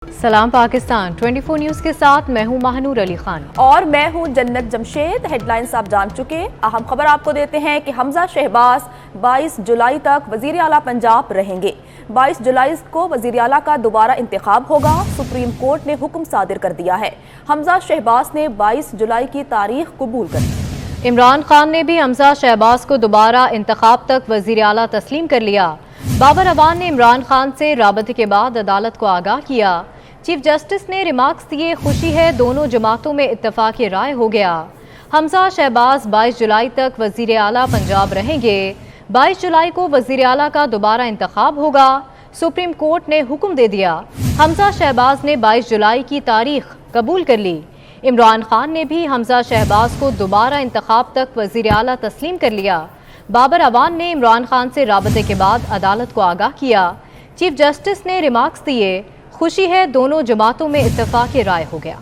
सलाम पाकिस्तान 24 न्यूज के साथ मैं हूं महानूर अली खान और मैं हूं जन्नत जमशेद। हेडलाइंस आप जान चुके। अहम खबर आपको देते हैं कि हमजा शहबाज 22 जुलाई तक वजीर आला पंजाब रहेंगे। 22 जुलाई को वजीर आला का दोबारा इंतखाब होगा। सुप्रीम कोर्ट ने हुक्म सादिर कर दिया है। हमजा शहबाज ने 22 जुलाई की तारीख कबूल कर ली। इमरान खान ने भी हमजा शहबाज को दोबारा इंतखाब तक वजीर आला तस्लीम कर लिया। बाबर अवान ने इमरान खान से राबते के बाद अदालत को आगाह किया। चीफ जस्टिस ने रिमार्क्स दिए, खुशी है दोनों जमातों में इत्तफाक़ी राय हो गया। हमजा शहबाज 22 जुलाई तक वजीर आला पंजाब रहेंगे। 22 जुलाई को वजीर आला का दोबारा इंतखाब होगा। सुप्रीम कोर्ट ने हुक्म दे दिया। हमजा शहबाज ने 22 जुलाई की तारीख कबूल कर ली। इमरान खान ने भी हमजा शहबाज को दोबारा इंतखाब तक वजीर आला तस्लीम कर लिया। बाबर अवान ने इमरान खान से राबते के बाद अदालत को आगाह किया। चीफ जस्टिस ने रिमार्क्स दिए, खुशी है दोनों जमातों में इत्तफाक़ी राय हो गया।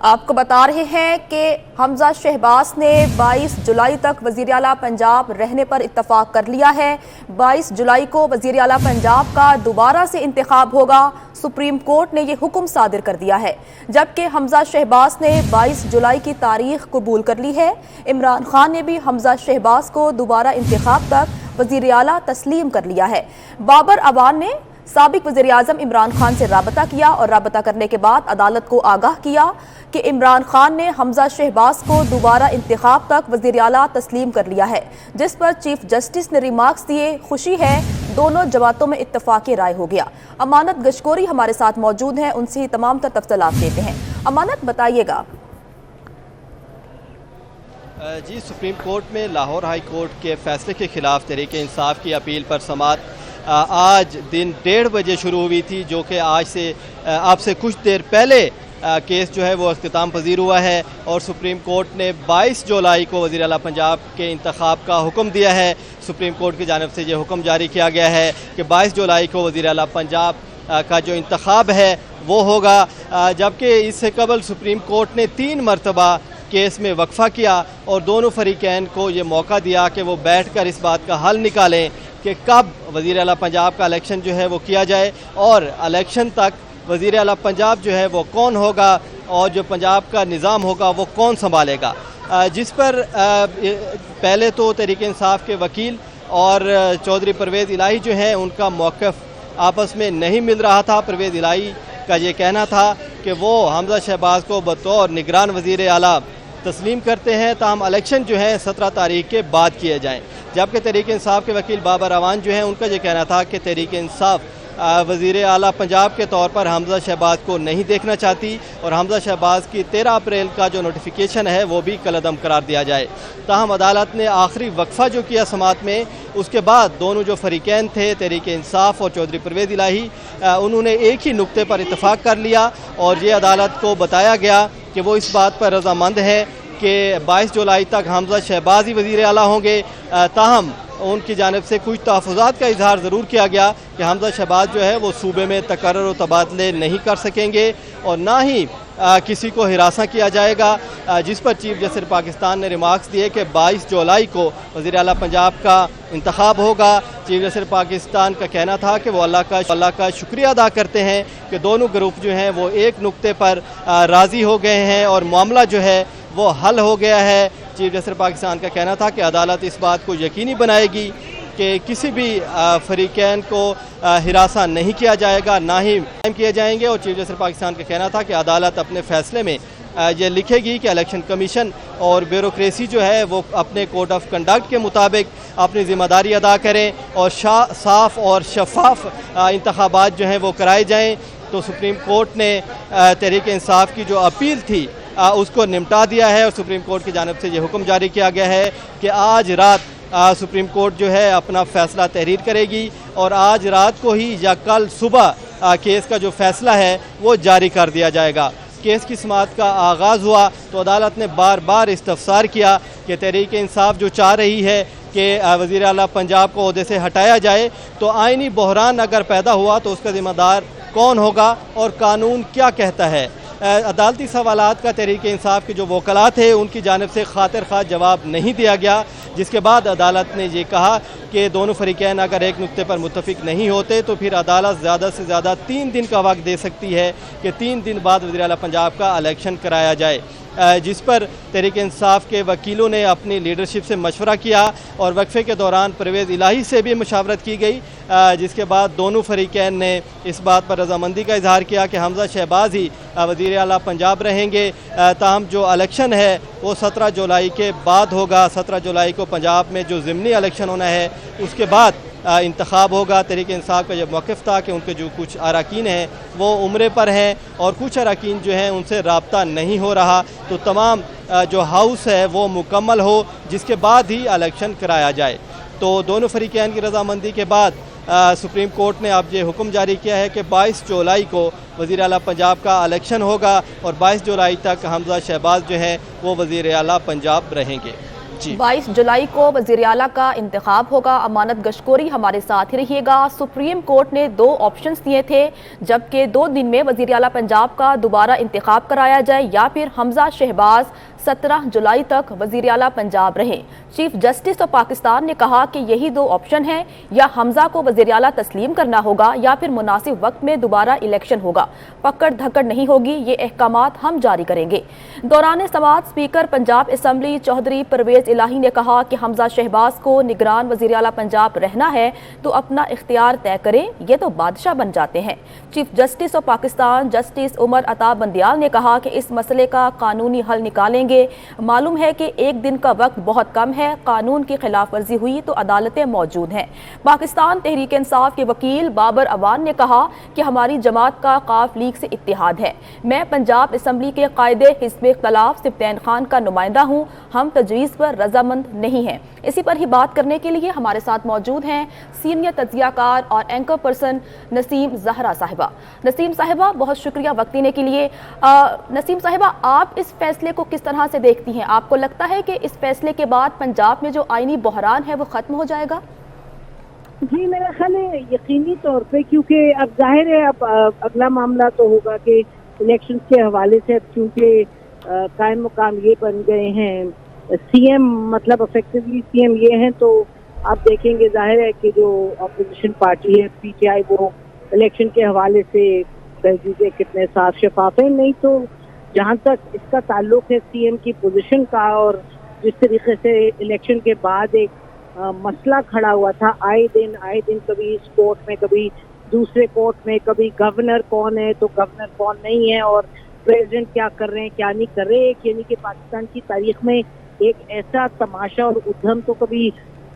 आपको बता रहे हैं कि हमजा शहबाज ने 22 जुलाई तक वजीर आला पंजाब रहने पर इत्तफाक कर लिया है। 22 जुलाई को वजीर आला पंजाब का दोबारा से इंतखाब होगा। सुप्रीम कोर्ट ने यह हुक्म सादिर कर दिया है। जबकि हमजा शहबाज ने 22 जुलाई की तारीख कबूल कर ली है। इमरान खान ने भी हमजा शहबाज को दोबारा इंतखाब तक वजीर आला तस्लीम कर लिया है। बाबर अवान ने साबिक वज़ीर आज़म इमरान खान से राबता किया और राबता करने के बाद अदालत को आगाह किया कि इमरान खान ने हमजा शहबाज को दोबारा इंतखाब तक वज़ीर आला तस्लीम कर लिया है, जिस पर चीफ जस्टिस ने रिमार्क्स दिए, खुशी है दोनों जमातों में इत्तफाक़ी राय हो गया। अमानत गशकोरी हमारे साथ मौजूद हैं, उनसे ही तमाम तर तफसीलात लेते हैं। अमानत, बताइएगा। जी, सुप्रीम कोर्ट में लाहौर हाई कोर्ट के फैसले के खिलाफ तहरीक इंसाफ की अपील पर समाअत आज दिन 1:30 बजे शुरू हुई थी, जो कि आज से कुछ देर पहले केस जो है वो अख्तिताम पजीर हुआ है और सुप्रीम कोर्ट ने 22 जुलाई को वज़ीर आला पंजाब के इंतखाब का हुक्म दिया है। सुप्रीम कोर्ट की जानिब से ये हुक्म जारी किया गया है कि 22 जुलाई को वज़ीर आला पंजाब का जो इंतखाब है वो होगा। जबकि इससे कबल सुप्रीम कोर्ट ने 3 मरतबा केस में वक्फा किया और दोनों फरीकैन को ये मौका दिया कि वो बैठ कर इस बात का हल निकालें कि कब वज़ीर आला पंजाब का इलेक्शन जो है वो किया जाए और इलेक्शन तक वज़ीर आला पंजाब जो है वो कौन होगा और जो पंजाब का निज़ाम होगा वो कौन संभालेगा। जिस पर पहले तो तहरीक इंसाफ के वकील और चौधरी परवेज़ इलाही जो हैं उनका मौक़िफ़ आपस में नहीं मिल रहा था। परवेज़ इलाही का ये कहना था कि वो हमजा शहबाज को बतौर निगरान वज़ीर आला तस्लीम करते हैं, ताहम इलेक्शन जो है 17 तारीख के बाद किए जाएँ। जबकि तहरीक इंसाफ के वकील बाबर अवान जो हैं उनका ये कहना था कि तहरीक इंसाफ वज़ीर आला पंजाब के तौर पर हमजा शहबाज को नहीं देखना चाहती और हमजा शहबाज की 13 अप्रैल का जो नोटिफिकेशन है वो भी कलअदम करार दिया जाए। ताहम अदालत ने आखिरी वक्फा जो किया समाअत में, उसके बाद दोनों जो फरीकैन थे तहरीक इंसाफ और चौधरी परवेज़ इलाही, उन्होंने एक ही नुक्ते पर इत्तफाक कर लिया और ये अदालत को बताया गया कि वो इस बात पर रजामंद है कि 22 जुलाई तक हमजा शहबाज ही वज़ीर आला होंगे। ताहम उनकी जानिब से कुछ तहफ़्फ़ुज़ात का इजहार ज़रूर किया गया कि हमजा शहबाज जो है वो सूबे में तकर्रुर और तबादले नहीं कर सकेंगे और ना ही किसी को हिरासा किया जाएगा। जिस पर चीफ जस्टिस पाकिस्तान ने रिमार्क्स दिए कि 22 जुलाई को वज़ीर आला पंजाब का इंतखाब होगा। चीफ जस्टिस पाकिस्तान का कहना था कि वो अल्लाह का शुक्रिया अदा करते हैं कि दोनों ग्रुप जो हैं वो एक नुक्ते पर राज़ी हो गए हैं और मामला जो है वो हल हो गया है। चीफ जस्टिस पाकिस्तान का कहना था कि अदालत इस बात को यकीनी बनाएगी कि किसी भी फरीकैन को हिरासा नहीं किया जाएगा, ना ही किए जाएंगे। और चीफ जस्टिस पाकिस्तान का कहना था कि अदालत अपने फैसले में ये लिखेगी कि इलेक्शन कमीशन और ब्यूरोक्रेसी जो है वो अपने कोड ऑफ कंडक्ट के मुताबिक अपनी ज़िम्मेदारी अदा करें और साफ़ और शफाफ इंतखाबात जो हैं वो कराए जाएँ। तो सुप्रीम कोर्ट ने तहरीक इंसाफ की जो अपील थी उसको निपटा दिया है और सुप्रीम कोर्ट की जानिब से ये हुक्म जारी किया गया है कि आज रात सुप्रीम कोर्ट जो है अपना फ़ैसला तहरीर करेगी और आज रात को ही या कल सुबह केस का जो फ़ैसला है वो जारी कर दिया जाएगा। केस की समाअत का आगाज़ हुआ तो अदालत ने बार बार इस्तफसार किया कि तहरीक इंसाफ जो चाह रही है कि वज़ीर आला पंजाब को ओहदे से हटाया जाए, तो आइनी बहरान अगर पैदा हुआ तो उसका ज़िम्मेदार कौन होगा और कानून क्या कहता है। अदालती सवालात का तहरीक इंसाफ के जो वकला थे उनकी जानिब से खातिर खा जवाब नहीं दिया गया, जिसके बाद अदालत ने ये कहा कि दोनों फरीकैन अगर एक नुक्ते पर मुत्तफिक नहीं होते तो फिर अदालत ज़्यादा से ज़्यादा 3 दिन का वक्त दे सकती है कि 3 दिन बाद वज़ीर आला पंजाब का इलेक्शन कराया जाए, जिस पर तहरीक इंसाफ के वकीलों ने अपनी लीडरशिप से मशवरा किया और वक्फे के दौरान परवेज़ इलाही से भी मुशावरत की गई, जिसके बाद दोनों फरीकैन ने इस बात पर रजामंदी का इजहार किया कि हमजा शहबाज ही वज़ीर आला पंजाब रहेंगे। ताहम जो इलेक्शन है वो 17 जुलाई के बाद होगा। 17 जुलाई को पंजाब में जो ज़िमनी इलेक्शन होना है उसके बाद इंतखाब होगा। तहरीक इंसाफ का जब मौक़िफ़ था कि उनके जो कुछ अरकान हैं वो उम्रे पर हैं और कुछ अरकान जो हैं उनसे रब्ता नहीं हो रहा, तो तमाम जो हाउस है वो मुकम्मल हो जिसके बाद ही इलेक्शन कराया जाए। तो दोनों फरीकैन की रजामंदी के बाद सुप्रीम कोर्ट ने अब ये हुक्म जारी किया है कि 22 जुलाई को वज़ीर आला पंजाब का इलेक्शन होगा और 22 जुलाई तक हमजा शहबाज जो हैं वो वज़ीर आला पंजाब रहेंगे। 22 जुलाई को वज़ीर आला का इंतखाब होगा। अमानत गशकोरी हमारे साथ ही रहिएगा। सुप्रीम कोर्ट ने 2 ऑप्शंस दिए थे, जबकि 2 दिन में वज़ीर आला पंजाब का दोबारा इंतखाब कराया जाए या फिर हमजा शहबाज 17 जुलाई तक वज़ीर आला पंजाब रहे। चीफ जस्टिस ऑफ पाकिस्तान ने कहा कि यही 2 ऑप्शन हैं, या हमजा को वज़ीर आला तस्लीम करना होगा या फिर मुनासिब वक्त में दोबारा इलेक्शन होगा। पकड़ धकड़ नहीं होगी, ये अहकामात हम जारी करेंगे। दौरान समाअत स्पीकर पंजाब असम्बली चौधरी परवेज़ इलाही ने कहा कि हमजा शहबाज को निगरान वज़ीर आला पंजाब रहना है तो अपना इख्तियार तय करें, ये तो बादशाह बन जाते हैं। Chief justice of Pakistan justice Umar Ata Bandial ने कहा कि इस मसले का कानूनी हल निकालेंगे। मालूम है कि 1 दिन का वक्त बहुत कम है, कानून की खिलाफ वर्जी हुई तो अदालतें मौजूद हैं। पाकिस्तान तहरीक इंसाफ के वकील बाबर अवान ने कहा कि हमारी जमात का काफ लीग से इत्तिहाद है। मैं पंजाब असम्बली के कायदे हिज़्ब इख्तिलाफ सिफ्तैन खान का नुमाइंदा हूँ, हम तजवीज़ पर रजामंद नहीं हैं। इसी पर ही बात करने के लिए हमारे साथ मौजूद हैं सीनियर तज्ज़ियाकार और एंकर पर्सन नसीम ज़हरा साहिबा। नसीम साहिबा, बहुत शुक्रिया वक्त देने के लिए। नसीम साहिबा, आप इस फैसले को किस तरह से देखती हैं? आपको लगता है कि इस फैसले के बाद पंजाब में जो आईनी बहरान है वो ख़त्म हो जाएगा? जी, मेरा ख्याल है यकीनी तौर पे, क्योंकि अब जाहिर है अब अगला मामला तो होगा कि इलेक्शन के हवाले से, अब चूँकि कायम मुकाम ये बन गए हैं सीएम, मतलब इफेक्टिवली सीएम ये हैं, तो आप देखेंगे जाहिर है कि जो अपोजिशन पार्टी है पीटीआई वो इलेक्शन के हवाले से तहजीबें कितने साफ शफाफ हैं। नहीं तो जहाँ तक इसका ताल्लुक है सीएम की पोजीशन का, और जिस तरीके से इलेक्शन के बाद एक मसला खड़ा हुआ था, आए दिन कभी इस कोर्ट में कभी दूसरे कोर्ट में, कभी गवर्नर कौन है तो गवर्नर कौन नहीं है और प्रेसिडेंट क्या कर रहे हैं क्या नहीं कर रहे, यानी कि पाकिस्तान की तारीख में एक ऐसा तमाशा और उद्यम तो कभी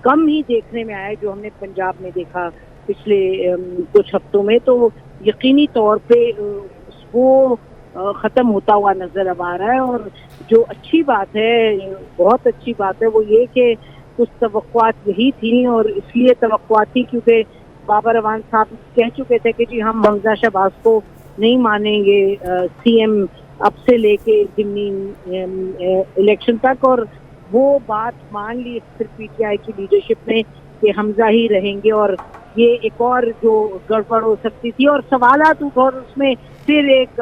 कम ही देखने में आया जो हमने पंजाब में देखा पिछले कुछ हफ्तों में। तो यकीनी तौर पे वो ख़त्म होता हुआ नजर अब आ रहा है। और जो अच्छी बात है, बहुत अच्छी बात है, वो ये कि कुछ तवक्कुआत यही थी, और इसलिए तवक्कुआत थी क्योंकि बाबर अवान साहब कह चुके थे कि जी हम हमजा शहबाज को नहीं मानेंगे सीएम अब से लेके ज़िमनी इलेक्शन तक, और वो बात मान ली फिर पीटीआई की लीडरशिप ने कि हमजा ही रहेंगे, और ये एक और जो गड़बड़ हो सकती थी और सवालात और उसमें फिर एक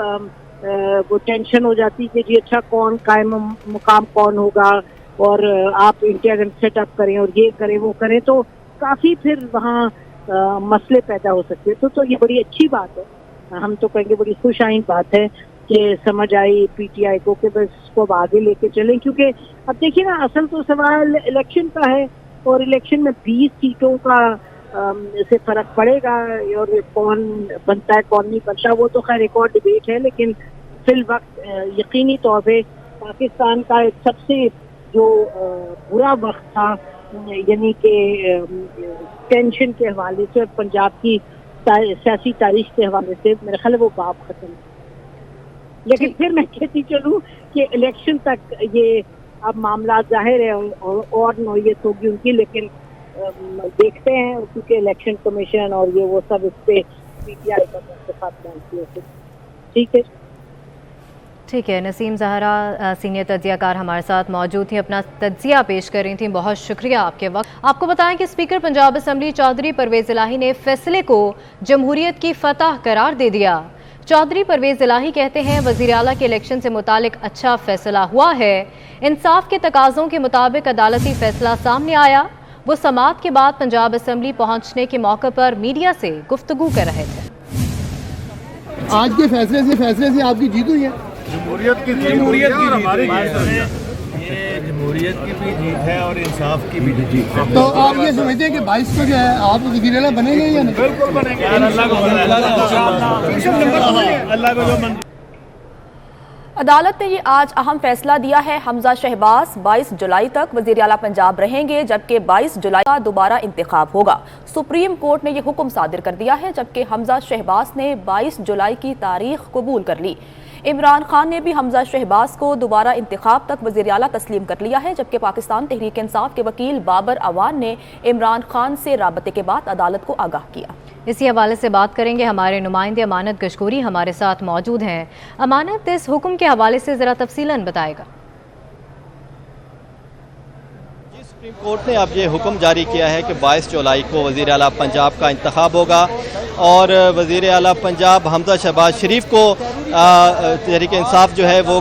वो टेंशन हो जाती कि जी अच्छा कौन कायम मुकाम कौन होगा, और आप इंटीरियर सेटअप करें और ये करें वो करें, तो काफ़ी फिर वहाँ मसले पैदा हो सकते हैं। तो ये बड़ी अच्छी बात है, हम तो कहेंगे बड़ी खुशाइन बात है कि समझ आई पीटीआई को कि बस इसको अब आगे लेके चलें। क्योंकि अब देखिए ना, असल तो सवाल इलेक्शन का है, और इलेक्शन में 20 सीटों का से फर्क पड़ेगा, और कौन बनता है कौन नहीं बनता वो तो खैर एक और डिबेट है। लेकिन फिल वक्त यकीनी तौर पे पाकिस्तान का एक सबसे जो बुरा वक्त था, यानी कि टेंशन के हवाले से और पंजाब की सियासी तारीख के हवाले से, मेरा ख्याल है वो बाप खत्म है। लेकिन फिर मैं कहती चलूँ कि इलेक्शन तक ये अब मामला जाहिर है और नौयत होगी उनकी, लेकिन देखते हैं क्योंकि इलेक्शन कमीशन और ये वो सब इस पे पीटीआई का इत्तेफाक मानती है। ठीक है। नसीम ज़हरा सीनियर तज्ज़ियाकार हमारे साथ मौजूद थी, अपना तज्ज़िया पेश कर रही थी। बहुत शुक्रिया आपके वक्त। आपको बताएं कि स्पीकर पंजाब असम्बली चौधरी परवेज़ इलाही ने फैसले को जमहूरियत की फतह करार दे दिया। चौधरी परवेज इलाही कहते हैं वज़ीर आला के इलेक्शन से मुतालिक अच्छा फैसला हुआ है। इंसाफ के तकाज़ों के मुताबिक अदालती फैसला सामने आया। वो समाअत के बाद पंजाब असम्बली पहुंचने के मौके पर मीडिया से गुफ्तगू कर रहे थे। आज के फैसले से आपकी जीत हुई है। जमहूरियत की जीत है, ये जमहूरियत की भी जीत है और इंसाफ की भी जीत है। तो आप ये समझते हैं कि 22 को जो है आप वज़ीर आला बनेंगे या नहीं? बिल्कुल बनेंगे, अल्लाह को जो मंजूर। अदालत ने ये आज अहम फैसला दिया है। हमजा शहबाज 22 जुलाई तक वज़ीर आला पंजाब रहेंगे, जबकि 22 जुलाई का दोबारा इंतखाब होगा। सुप्रीम कोर्ट ने यह हुक्म सादिर कर दिया है, जबकि हमजा शहबाज ने 22 जुलाई की तारीख कबूल कर ली। इमरान खान ने भी हमजा शहबाज को दोबारा इंतखाब तक वज़ीर आला तस्लीम कर लिया है, जबकि पाकिस्तान तहरीक इंसाफ के वकील बाबर अवान ने इमरान खान से राबते के बाद अदालत को आगाह किया। इसी हवाले से बात करेंगे, हमारे नुमाइंदे अमानत गशकोरी हमारे साथ मौजूद हैं। अमानत, इस हुक्म के हवाले से ज़रा तफसीलन बताएगा। सुप्रीम कोर्ट ने अब ये हुक्म जारी किया है कि 22 जुलाई को वज़ीर आला पंजाब का इंतखाब होगा और वज़ीर आला पंजाब हमजा शहबाज शरीफ को तहरीक इंसाफ जो है वो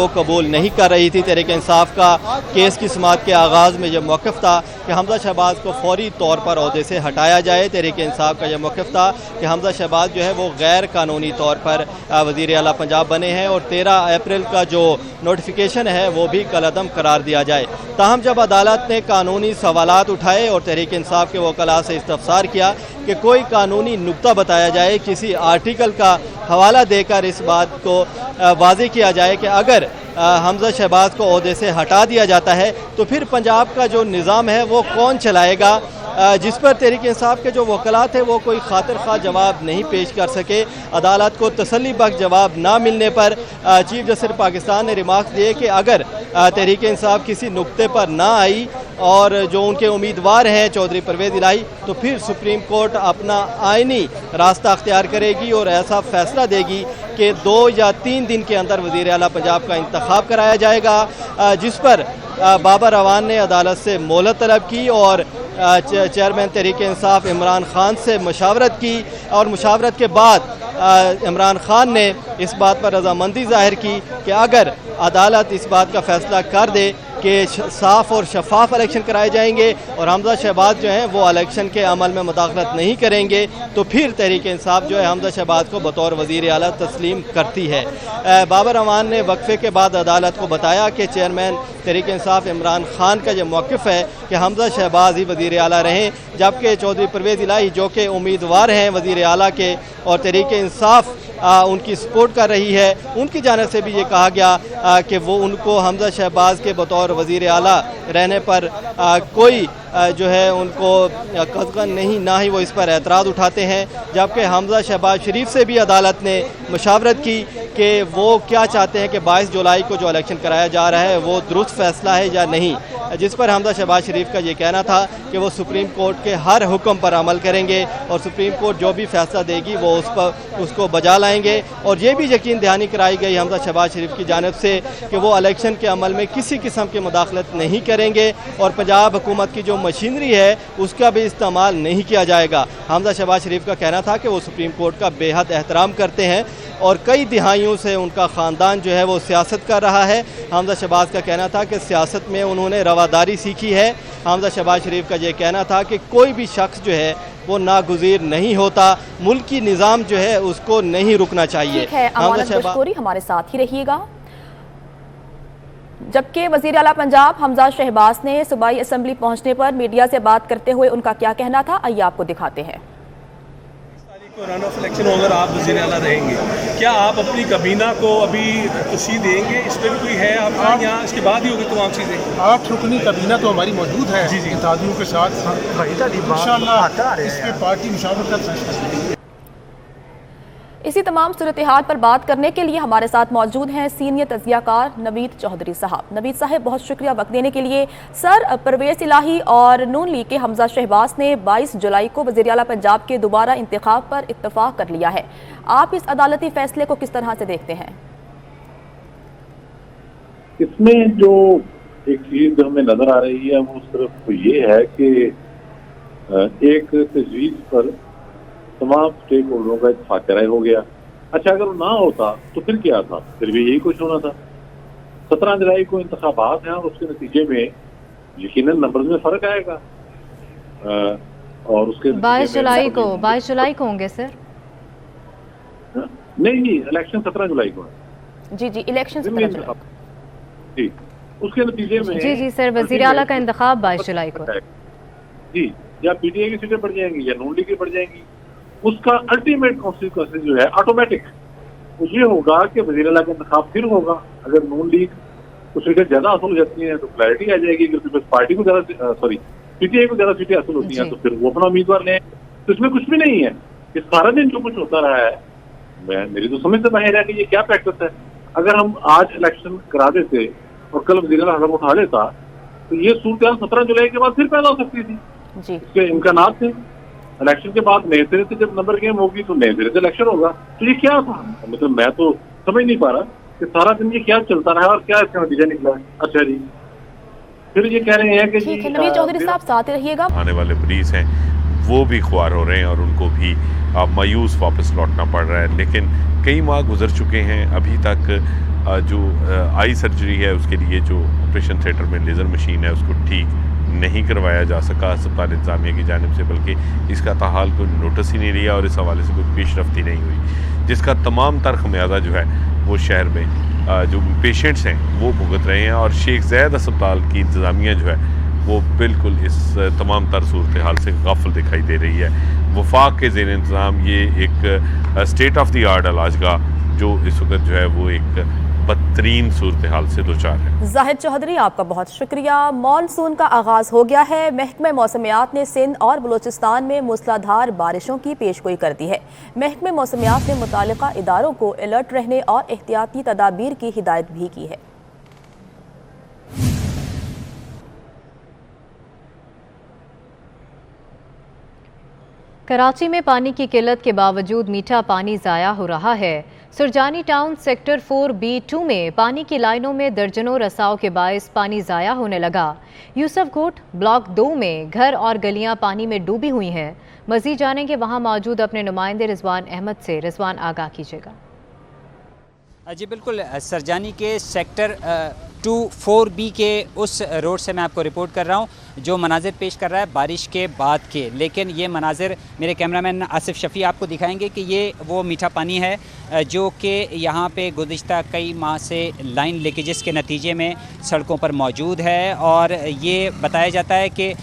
कबूल नहीं कर रही थी। तहरीक इंसाफ का केस की समाअत के आगाज़ में यह मौक़िफ़ था कि हमजा शहबाज को फौरी तौर पर ओहदे से हटाया जाए। तहरीक इंसाफ का यह मौक़िफ़ था कि हमजा शहबाज जो है वो गैर कानूनी तौर पर वज़ीर आला पंजाब बने हैं और 13 अप्रैल का जो नोटिफिकेशन है वो भी कलअदम करार दिया जाए। ताहम जब अदालत ने कानूनी सवालात उठाए और तहरीक इंसाफ के वकला से इस्तफसार किया कि कोई कानूनी नुक्ता बताया जाए, किसी आर्टिकल का हवाला देकर इस बात को वाज़ेह किया जाए कि अगर हमजा शहबाज को ओहदे से हटा दिया जाता है तो फिर पंजाब का जो निज़ाम है वो कौन चलाएगा, जिस पर तहरीक इंसाफ के जो वकला थे वो कोई खातिर खा जवाब नहीं पेश कर सके। अदालत को तसल्ली बख्श जवाब ना मिलने पर चीफ जस्टिस पाकिस्तान ने रिमार्क्स दिए कि अगर तहरीक इंसाफ किसी नुक्ते पर ना आई और जो उनके उम्मीदवार हैं चौधरी परवेज इलाही, तो फिर सुप्रीम कोर्ट अपना आइनी रास्ता अख्तियार करेगी और ऐसा फैसला देगी कि 2 या 3 दिन के अंदर वज़ीर आला पंजाब का इंतखाब कराया जाएगा, जिस पर बाबर अवान ने अदालत से मोहलत तलब की और चेयरमैन तहरीक इंसाफ इमरान खान से मशावरत की और मशावरत के बाद इमरान खान ने इस बात पर रजामंदी जाहिर की कि अगर अदालत इस बात का फैसला कर दे कि साफ़ और शफाफ इलेक्शन कराए जाएंगे और हमजा शहबाज जो हैं वो इलेक्शन के अमल में मुदाखलत नहीं करेंगे, तो फिर तहरीक इंसाफ जो है हमजा शहबाज को बतौर वज़ीर आला तस्लीम करती है। बाबर अवान ने वक्फे के बाद अदालत को बताया कि चेयरमैन तहरीक इंसाफ इमरान खान का यह मौक़िफ़ है कि हमजा शहबाज ही वज़ीर आला रहें, जबकि चौधरी परवेज इलाही जो कि उम्मीदवार हैं वज़ीर आला के और तहरीक इंसाफ उनकी सपोर्ट कर रही है, उनकी जानिब से भी ये कहा गया कि वो उनको हमजा शहबाज के बतौर वज़ीर आला रहने पर कोई जो है उनको कज़गन नहीं, ना ही वो इस पर एतराज़ उठाते हैं। जबकि हमजा शहबाज शरीफ से भी अदालत ने मशावरत की कि वो क्या चाहते हैं कि 22 जुलाई को जो इलेक्शन कराया जा रहा है वो दुरुस्त फ़ैसला है या नहीं, जिस पर हमजा शहबाज शरीफ का ये कहना था कि वो सुप्रीम कोर्ट के हर हुक्म पर अमल करेंगे और सुप्रीम कोर्ट जो भी फैसला देगी वो उसको बजा लाएंगे। और ये भी यकीन दहानी कराई गई हमजा शहबाज शरीफ की जानिब से कि वो इलेक्शन के अमल में किसी किस्म की मुदाखलत नहीं करेंगे और पंजाब हुकूमत की जो मशीनरी है उसका भी इस्तेमाल नहीं किया जाएगा। हमजा शहबाज शरीफ का कहना था कि वो सुप्रीम कोर्ट का बेहद एहतराम करते हैं और कई दिहाइयों से उनका ख़ानदान जो है वो सियासत कर रहा है। हमजा शहबाज का कहना था कि सियासत में उन्होंने रवादारी सीखी है। हमजा शहबाज शरीफ का ये कहना था कि कोई भी शख्स जो है वो नागुज़ीर नहीं होता, मुल्की निज़ाम जो है उसको नहीं रुकना चाहिए। हमारे साथ ही रहिएगा। जबकि वज़ीर आला पंजाब हमजा शहबाज ने सूबाई असम्बली पहुंचने पर मीडिया से बात करते हुए उनका क्या कहना था, आइए आपको दिखाते हैं। रन ऑफ इलेक्शन अगर आप वज़ीर आला रहेंगे, क्या आप अपनी कबीना को अभी तस्दी देंगे? इस पर भी कोई है आपका यहाँ, इसके बाद ही होगी तमाम चीज़ें? 8 रुकनी कबीना तो हमारी मौजूद है जी इत्तेहादियों के साथ, इंशाअल्लाह इस पर पार्टी मुशावरत कर सकती है। इसी तमाम सूरत हाल पर बात करने के लिए हमारे साथ मौजूद हैं सीनियर तज़कियाकार नवीद चौधरी साहब। नवीद साहब, बहुत शुक्रिया वक्त देने के लिए। सर, परवेज इलाही और नून लीग के हमजा शहबाज ने 22 जुलाई को वज़ीर आला पंजाब के दोबारा इंतखाब पर इत्तफाक कर लिया है। आप इस अदालती फैसले को किस तरह से देखते हैं? इसमें जो एक चीज हमें नजर आ रही है वो सिर्फ ये है कि एक तजवीज़ पर तमाम स्टेक होल्डरों का इत्तेफाक राय हो गया अच्छा, अगर वो ना होता तो फिर क्या था? फिर भी यही कुछ होना था। 17 जुलाई को इंतखाबात हैं और उसके नतीजे में यकीनन नंबर में फर्क आएगा। और उसके 22 जुलाई को होंगे सर? नहीं, इलेक्शन 17 जुलाई को है। जी, इलेक्शन 17 जुलाई जी, उसके नतीजे में जी सर, वजीर आला का इंतखाब 22 जुलाई को जी, या पीटीआई की सीटें बढ़ जाएंगी या नून लीग की बढ़ जाएंगी। उसका अल्टीमेट कॉन्सिक्वेंस जो है ऑटोमेटिक वो ये होगा कि वजीर आला का इंतखाब फिर होगा। अगर नून लीग को सीटें ज्यादा हासिल हो जाती हैं तो क्लैरिटी आ जाएगी कि बस पार्टी को ज्यादा पीटीआई को ज्यादा सीटें हासिल होती हैं तो फिर वो अपना उम्मीदवार लें। तो इसमें कुछ भी नहीं है। इस सारा दिन जो कुछ होता रहा है, मेरी तो समझ से बाहर है कि ये क्या प्रैक्टिस है। अगर हम आज इलेक्शन करा देते और कल वजीर आला हलफ उठा लेता तो ये सूरत 17 जुलाई के बाद फिर पैदा हो सकती थी जी। इसके इम्कानात थे। इलेक्शन के बाद नए सिरे से जब नंबर गेम होगी तो नए सिरे से इलेक्शन होगा। तो ये क्या था? मतलब मैं तो समझ नहीं पा रहा कि सारा दिन ये क्या चलता रहा और क्या इसका नतीजा निकला है। अच्छा जी, फिर ये कह रहे हैं कि ठीक है, नवीद चौधरी साहब साथ रहिएगा। आने वाले मरीज हैं वो भी ख्वार हो रहे हैं और उनको भी मायूस वापस लौटना पड़ रहा है। लेकिन कई माह गुजर चुके हैं, अभी तक जो आई सर्जरी है उसके लिए जो ऑपरेशन थिएटर में लेज़र मशीन है उसको ठीक नहीं करवाया जा सका अस्पताल इंतज़ामिया की जानिब से, बल्कि इसका ताहाल कोई नोटिस ही नहीं लिया और इस हवाले से कोई पेशरफ्त ही नहीं हुई, जिसका तमाम तर खमियाजा जो है वो शहर में जो पेशेंट्स हैं वो भुगत रहे हैं। और शेख ज़ैद अस्पताल की इंतज़ामिया जो है वो बिल्कुल इस तमाम तर सूरत हाल से गाफिल दिखाई दे रही है। वफाक के ज़ेर इंतज़ाम ये एक स्टेट ऑफ द आर्ट इलाजगाह जो इस वक्त जो है वो एक बदतरीन सूरत हाल से दो चार है। जाहिद चौधरी आपका बहुत शुक्रिया। मॉनसून का आगाज हो गया है। महकमे मौसमियात ने सिंध और बलूचिस्तान में मूसलाधार बारिशों की पेशगोई कर दी है। महकमे मौसमियात ने मुतालिका इदारों को अलर्ट रहने और एहतियाती तदाबीर की हिदायत भी की है। कराची में पानी की किल्लत के बावजूद मीठा पानी ज़ाया हो रहा है। सुरजानी टाउन सेक्टर 4B2 में पानी की लाइनों में दर्जनों रसाव के बायस पानी ज़ाया होने लगा। यूसुफ कोट ब्लॉक 2 में घर और गलियां पानी में डूबी हुई हैं। मज़ीद जानेंगे वहां मौजूद अपने नुमाइंदे रिजवान अहमद से। रिजवान आगाह कीजिएगा। जी बिल्कुल, सरजानी के सेक्टर 4B के उस रोड से मैं आपको रिपोर्ट कर रहा हूँ जो मनाजिर पेश कर रहा है बारिश के बाद के। लेकिन ये मनाजिर मेरे कैमरामैन आसिफ शफ़ी आपको दिखाएंगे कि ये वो मीठा पानी है जो कि यहाँ पे गुज़िश्ता कई माह से लाइन लीकेजेस के नतीजे में सड़कों पर मौजूद है। और ये बताया जाता है कि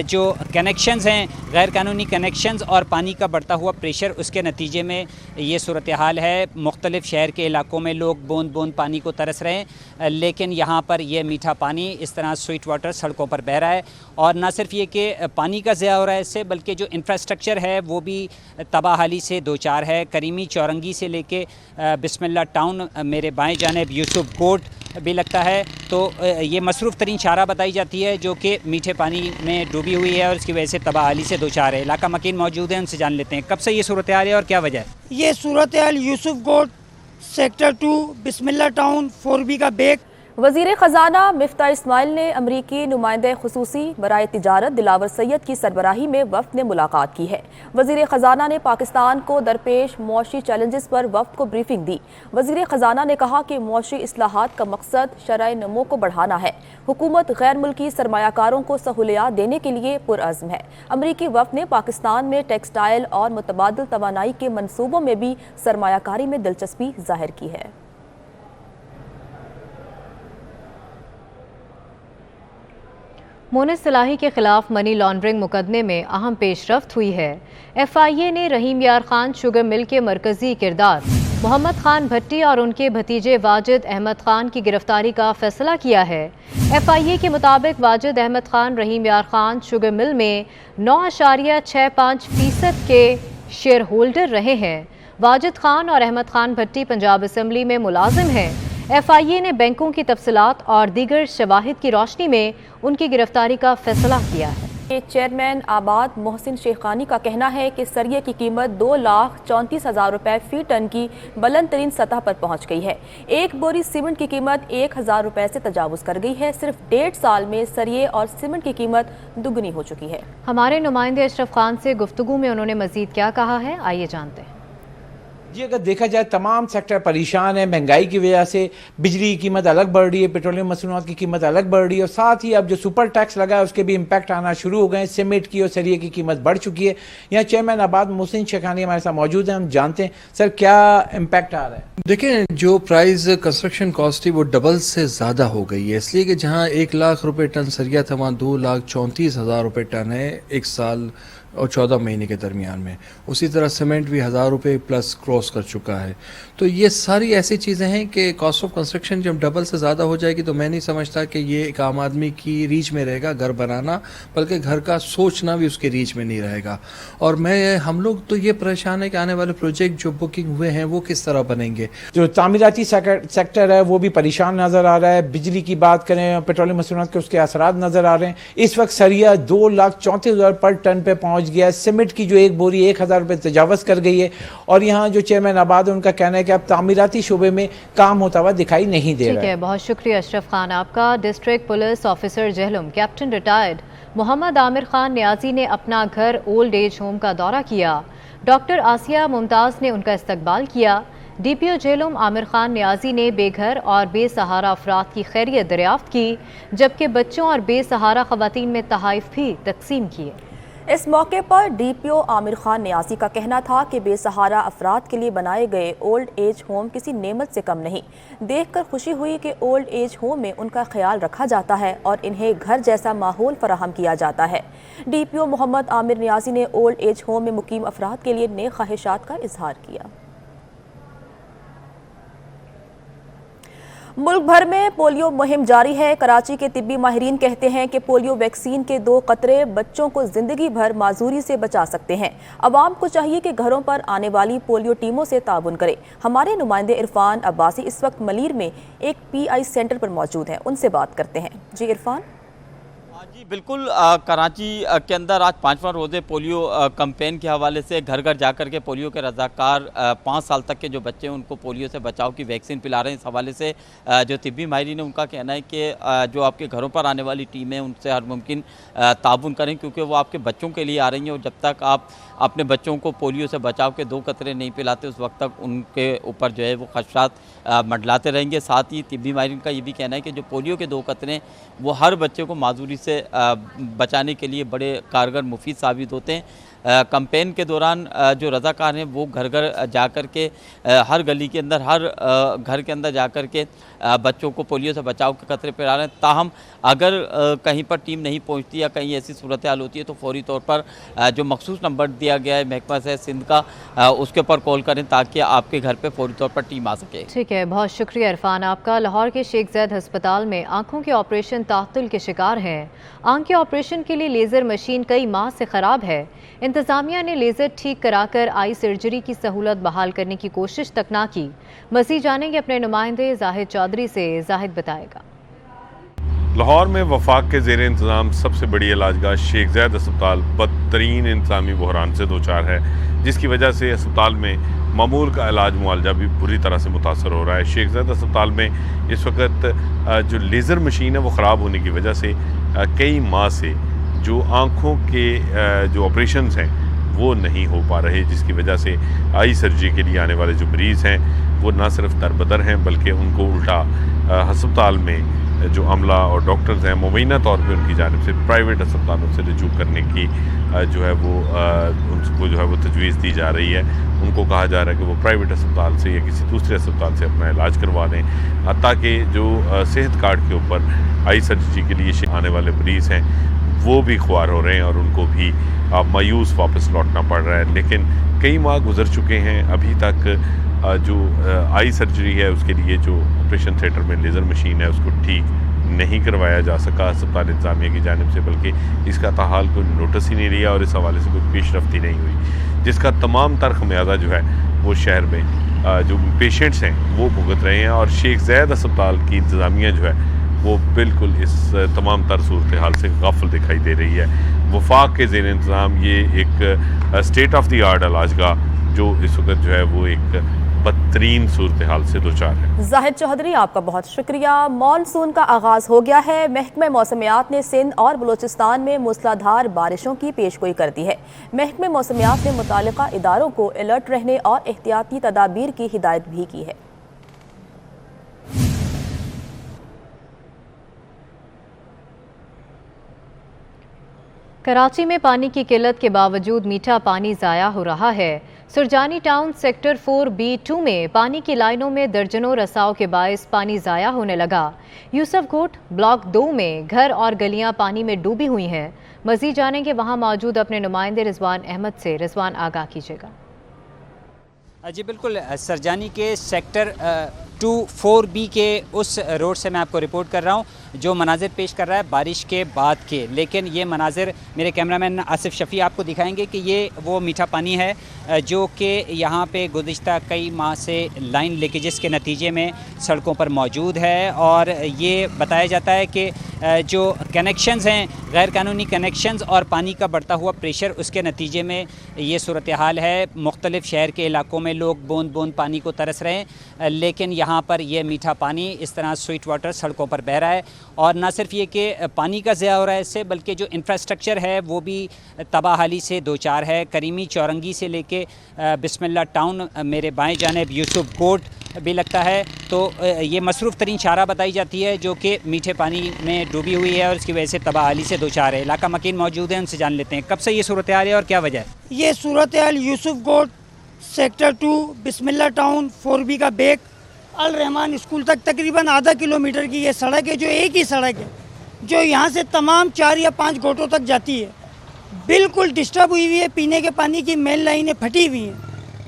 जो कनेक्शंस हैं, गैर कानूनी कनेक्शंस और पानी का बढ़ता हुआ प्रेशर, उसके नतीजे में ये सूरत हाल है। मुख्तलिफ शहर के इलाकों में लोग बूंद बूंद पानी को तरस रहे हैं, लेकिन यहाँ पर यह मीठा पानी इस तरह स्वीट वाटर सड़कों पर बह रहा है। और ना सिर्फ ये कि पानी का ज़िया हो रहा है इससे, बल्कि जो इंफ्रास्ट्रक्चर है वो भी तबाहाली से दो चार है। करीमी चौरंगी से लेके बिस्मिल्लाह टाउन मेरे बाएं जानिब यूसुफ कोट भी लगता है, तो ये मसरूफ़ तरीन शारा बताई जाती है जो कि मीठे पानी में डूबी हुई है और इसकी वजह से तबाहाली से दो चार है। इलाका मकीन मौजूद है, उनसे जान लेते हैं कब से ये सूरत हाल है और क्या वजह है। ये सूरत हाल यूसुफ कोट सेक्टर 2 बिस्मिल्लाह टाउन 4B का बेग। वज़ीर ख़ज़ाना मिफ्ता इस्माइल ने अमरीकी नुमाइंदे खुसूसी बराए तिजारत दिलावर सैयद की सरबराही में वफ़द ने मुलाकात की है। वज़ीर ख़ज़ाना ने पाकिस्तान को दरपेश मौशी चैलेंजेस पर वफ़द को ब्रीफिंग दी। वज़ीर ख़ज़ाना ने कहा कि मौशी इस्लाहात का मकसद शरअ नमो को बढ़ाना है। हुकूमत गैर मुल्की सरमायाकारों को सहूलियात देने के लिए पुरअज़्म है। अमरीकी वफ़द ने पाकिस्तान में टेक्सटाइल और मुतबादिल तवानाई के मनसूबों में भी सरमायाकारी में दिलचस्पी जाहिर की है। मोनिस सलाही के खिलाफ मनी लॉन्ड्रिंग मुकदमे में अहम पेशरफ्त हुई है। FIA ने रहीम यार खान शुगर मिल के मरकजी किरदार मोहम्मद खान भट्टी और उनके भतीजे वाजिद अहमद खान की गिरफ्तारी का फैसला किया है। FIA के मुताबिक वाजिद अहमद खान रहीम यार खान शुगर मिल में 9.65% के शेयर होल्डर रहे हैं। वाजिद खान और अहमद खान भट्टी पंजाब असम्बली में मुलाजिम हैं। FIA ने बैंकों की तफसीलात और दीगर शवाहिद की रोशनी में उनकी गिरफ्तारी का फैसला किया है। चेयरमैन आबाद मोहसिन शेखानी का कहना है कि सरिये की कीमत 2,34,000 रुपये फी टन की बुलंद तरीन सतह पर पहुँच गई है। एक बोरी सीमेंट की कीमत 1,000 रुपये से तजावुज़ कर गई है। सिर्फ 1.5 साल में सरिये और सीमेंट की कीमत दुगनी हो चुकी है। हमारे नुमाइंदे अशरफ खान से गुफ्तगू में उन्होंने मजीद क्या कहा है, आइए जानते हैं। जी अगर देखा जाए तमाम सेक्टर परेशान है महंगाई की वजह से। बिजली की कीमत अलग बढ़ रही है, पेट्रोलियम मसनूआत की कीमत अलग बढ़ रही है और साथ ही अब जो सुपर टैक्स लगा है उसके भी इम्पैक्ट आना शुरू हो गए हैं। सीमेंट की और सरिये की कीमत बढ़ चुकी है। यहाँ चेयरमैन आबाद मोहसिन शेखानी हमारे साथ मौजूद हैं, हम जानते हैं सर क्या इम्पैक्ट आ रहा है। देखें जो प्राइस कंस्ट्रक्शन कॉस्ट थी वो डबल से ज़्यादा हो गई है, इसलिए कि जहाँ 1 लाख रुपए टन सरिया था वहाँ 2,34,000 रुपये टन है 1 साल और 14 महीने के दरमियान में। उसी तरह सीमेंट भी 1,000 रुपये प्लस क्रॉस कर चुका है। तो ये सारी ऐसी चीज़ें हैं कि कॉस्ट ऑफ कंस्ट्रक्शन जब डबल से ज़्यादा हो जाएगी तो मैं नहीं समझता कि ये एक आम आदमी की रीच में रहेगा घर बनाना, बल्कि घर का सोचना भी उसके रीच में नहीं रहेगा। और हम लोग तो ये परेशान है कि आने वाले प्रोजेक्ट जो बुकिंग हुए हैं वो किस तरह बनेंगे। जो तामीराती सेक्टर है वो भी परेशान नज़र आ रहा है। बिजली की बात करें, पेट्रोलियम मसनूआत के उसके असरात नज़र आ रहे हैं। इस वक्त सरिया 2,34,000 पर टन पे पहुँच गया है। सीमेंट की जो एक बोरी 1,000 रुपये तजावज़ कर गई है। और यहाँ जो चेयरमैन आबाद है उनका कहना है कि अब तामीराती शोबे में काम होता हुआ दिखाई नहीं दे रहा है। ठीक है, बहुत शुक्रिया अशरफ खान आपका। District police officer Jhelum captain retired Mohammad Aamir Khan Niazi ने अपना घर ओल्ड एज होम का दौरा किया। डॉक्टर आसिया मुमताज़ ने उनका इस्तकबाल किया। DPO जेहलम आमिर खान नियाजी ने बेघर और बेसहारा अफराद की खैरियत दरियाफ्त की, जबकि बच्चों और बेसहारा खवातीन में तहाइफ भी तकसीम किए। इस मौके पर DPO आमिर खान नियाजी का कहना था कि बेसहारा अफराद के लिए बनाए गए ओल्ड एज होम किसी नेमत से कम नहीं। देखकर खुशी हुई कि ओल्ड एज होम में उनका ख्याल रखा जाता है और इन्हें घर जैसा माहौल फराहम किया जाता है। DPO मोहम्मद आमिर नियाजी ने ओल्ड एज होम में मुकीम अफराद के लिए नेक ख्वाहिशात का इजहार किया। मुल्क भर में पोलियो मुहिम जारी है। कराची के तिब्बी माहिरीन कहते हैं कि पोलियो वैक्सीन के 2 कतरे बच्चों को जिंदगी भर माजूरी से बचा सकते हैं। अवाम को चाहिए कि घरों पर आने वाली पोलियो टीमों से ताउन करें। हमारे नुमाइंदे इरफान अब्बासी इस वक्त मलीर में एक PI सेंटर पर मौजूद हैं, उनसे बात करते हैं। जी इरफान। जी बिल्कुल, कराची के अंदर आज 5वां रोज़े पोलियो कैंपेन के हवाले से घर घर जाकर के पोलियो के रज़ाकार 5 साल तक के जो बच्चे हैं उनको पोलियो से बचाव की वैक्सीन पिला रहे हैं। इस हवाले से जो तिब्बी माहिरीन है उनका कहना है कि जो आपके घरों पर आने वाली टीम है उनसे हर मुमकिन ताउन करें, क्योंकि वो आपके बच्चों के लिए आ रही हैं और जब तक आप अपने बच्चों को पोलियो से बचाव के 2 कतरे नहीं पिलाते उस वक्त तक उनके ऊपर जो है वो खदशात मंडलाते रहेंगे। साथ ही तिब्बी माहिरीन का ये भी कहना है कि जो पोलियो के 2 कतरे वो हर बच्चे को माजूरी से बचाने के लिए बड़े कारगर मुफीद साबित होते हैं। कैंपेन के दौरान जो रज़ाकार हैं वो घर घर जाकर के हर गली के अंदर हर घर के अंदर जाकर के बच्चों को पोलियो से बचाव के खतरे पर आ रहे हैं। ताहम अगर कहीं पर टीम नहीं पहुंचती या कहीं ऐसी सूरत हाल होती है तो फौरी तौर पर जो मखसूस नंबर दिया गया है महकमा से सिंध का, उसके ऊपर कॉल करें ताकि आपके घर पर फौरी तौर पर टीम आ सके। ठीक है, बहुत शुक्रिया इरफान आपका। लाहौर के शेख ज़ैद अस्पताल में आँखों के ऑपरेशन ताअत्तुल के शिकार हैं। आँख के ऑपरेशन के लिए लेज़र मशीन कई माह से ख़राब है। इंतज़ामिया ने लेज़र ठीक कराकर आई सर्जरी की सहूलत बहाल करने की कोशिश तक ना की। मज़ीद जानेंगे अपने नुमाइंदे जाहिद चौधरी से। जाहिद बताएगा। लाहौर में वफाक के ज़ेर इंतज़ाम सबसे बड़ी इलाजगाह शेख ज़ैद अस्पताल बदतरीन इंतज़ामी बहरान से दो चार है, जिसकी वजह से अस्पताल में मामूल का इलाज मुआलजा भी बुरी तरह से मुतासर हो रहा है। शेख ज़ैद अस्पताल में इस वक्त जो लेज़र मशीन है वो ख़राब होने की वजह से कई माह से जो आँखों के जो ऑपरेशंस हैं वो नहीं हो पा रहे, जिसकी वजह से आई सर्जरी के लिए आने वाले जो मरीज़ हैं वो ना सिर्फ दरबदर हैं बल्कि उनको उल्टा अस्पताल में जो अमला और डॉक्टर्स हैं मुबैना तौर पे उनकी जानिब से प्राइवेट अस्पतालों से रजू करने की जो है वो उनको जो है वो तजवीज़ दी जा रही है। उनको कहा जा रहा है कि वो प्राइवेट अस्पताल से या किसी दूसरे अस्पताल से अपना इलाज करवा दें, ताकि जो सेहत कार्ड के ऊपर आई सर्जरी के लिए आने वाले मरीज़ हैं वो भी ख्वार हो रहे हैं और उनको भी मायूस वापस लौटना पड़ रहा है। लेकिन कई माह गुजर चुके हैं, अभी तक जो आई सर्जरी है उसके लिए जो ऑपरेशन थिएटर में लेज़र मशीन है उसको ठीक नहीं करवाया जा सका अस्पताल इंतज़ामिया की जानिब से, बल्कि इसका ताहाल कोई नोटिस ही नहीं लिया और इस हवाले से कोई पेशरफ्त ही नहीं हुई, जिसका तमाम तर खमियाजा जो है वो शहर में जो पेशेंट्स हैं वो भुगत रहे हैं। और शेख ज़ैद अस्पताल की इंतज़ामिया जो है वो बिल्कुल इस तमाम तर सूरत हाल से गाफिल दिखाई दे रही है। वफाक के ज़ेर इंतज़ाम ये एक स्टेट ऑफ द आर्ट इलाजगाह जो इस वक्त जो है वो एक बदतरीन सूरत हाल से दो चार है। जाहिद चौधरी, आपका बहुत शुक्रिया। मॉनसून का आगाज हो गया है। महकमे मौसमियात ने सिंध और बलूचिस्तान में मूसलाधार बारिशों की पेशगोई कर दी है। महकमे मौसमियात ने मुतालिका इदारों को अलर्ट रहने और एहतियाती तदाबीर की हिदायत भी की है। कराची में पानी की किल्लत के बावजूद मीठा पानी ज़ाया हो रहा है। सुरजानी टाउन सेक्टर 4B2 में पानी की लाइनों में दर्जनों रसाव के बायस पानी ज़ाया होने लगा। यूसुफकोट ब्लॉक 2 में घर और गलियां पानी में डूबी हुई हैं। मज़ीद जानेंगे वहां मौजूद अपने नुमाइंदे रिजवान अहमद से। रिजवान, आगाह कीजिएगा। जी बिल्कुल, सरजानी के सेक्टर 4B के उस रोड से मैं आपको रिपोर्ट कर रहा हूँ जो मनाजिर पेश कर रहा है बारिश के बाद के। लेकिन ये मनाजिर मेरे कैमरामैन आसिफ शफ़ी आपको दिखाएंगे कि ये वो मीठा पानी है जो कि यहाँ पे गुज़िश्ता कई माह से लाइन लीकेजेस के नतीजे में सड़कों पर मौजूद है। और ये बताया जाता है कि जो कनेक्शंस हैं, गैर कानूनी कनेक्शंस और पानी का बढ़ता हुआ प्रेशर, उसके नतीजे में ये सूरत हाल है। मुख्तलिफ शहर के इलाकों में लोग बूंद बूंद पानी को तरस रहे हैं, लेकिन यहाँ पर यह मीठा पानी इस तरह स्वीट वाटर सड़कों पर बह रहा है। और ना सिर्फ ये कि पानी का ज़िया हो रहा है इससे, बल्कि जो इंफ्रास्ट्रक्चर है वो भी तबाहाली से दो चार है। करीमी चौरंगी से लेके बिस्मिल्लाह टाउन मेरे बाएं जानिब यूसुफकोट भी लगता है, तो ये मसरूफ़ तरीन शारा बताई जाती है जो कि मीठे पानी में डूबी हुई है और इसकी वजह से तबाहाली से दो चार है। इलाका मकीन मौजूद है, उनसे जान लेते हैं कब से ये सूरत हाल है और क्या वजह है। ये सूरत हाल यूसुफकोट सेक्टर 2 बिस्मिल्लाह टाउन 4B का बेक अल रहमान स्कूल तक तकरीबन आधा किलोमीटर की ये सड़क है, जो एक ही सड़क है जो यहाँ से तमाम 4 या 5 गोटों तक जाती है। बिल्कुल डिस्टर्ब हुई हुई है। पीने के पानी की मेन लाइनें फटी हुई हैं,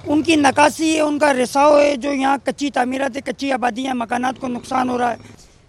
उनकी नकासी है, उनका रिसाव है। जो यहाँ कच्ची तामीरात है, कच्ची आबादियाँ, मकानात को नुकसान हो रहा है।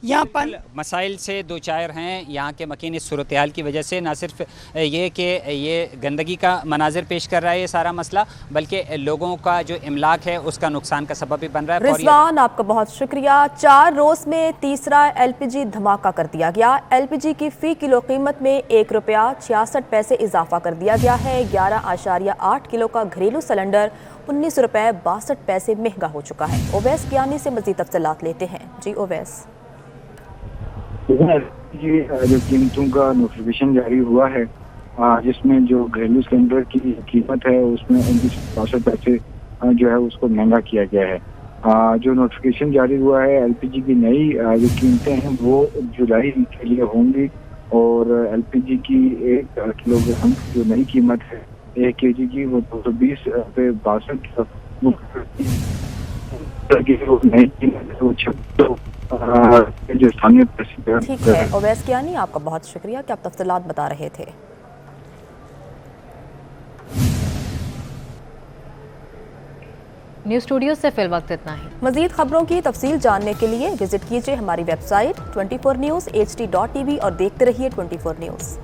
यहाँ पर मसाइल से दो चार हैं यहाँ के मकीन इस सूरत हाल की वजह से। ना सिर्फ ये कि ये गंदगी का मनाजिर पेश कर रहा है ये सारा मसला, बल्कि लोगों का जो इमलाक है उसका नुकसान का सबब भी बन रहा है। रिजवान, आपका बहुत शुक्रिया। 4 रोज़ में तीसरा LPG धमाका कर दिया गया। LPG की फ़ी किलो कीमत में ₹1.66 इजाफा कर दिया गया है। 11.8 किलो का घरेलू सिलेंडर ₹19.62 महंगा हो चुका है। ओवैस कियानी से मज़ीद तफसीलात लेते हैं। जी ओवैस। जो कीमतों का नोटिफिकेशन जारी हुआ है, जिसमें जो घरेलू सिलेंडर की कीमत है उसमें 19.62 जो है उसको महंगा किया गया है। जो नोटिफिकेशन जारी हुआ है LPG की नई जो कीमतें हैं वो जुलाई के लिए होंगी और LPG की 1 किलोग्राम की जो नई कीमत है 1 kg की वो 220.62 नई कीमत है वो 56 जो स्थानीय। ठीक है ओवैस कियानी, आपका बहुत शुक्रिया कि आप तफसीलात बता रहे थे। न्यूज़ स्टूडियो से फिल वक्त इतना ही। मज़ीद खबरों की तफसील जानने के लिए विजिट कीजिए हमारी वेबसाइट 24news.hd.tv और देखते रहिए 24 न्यूज़।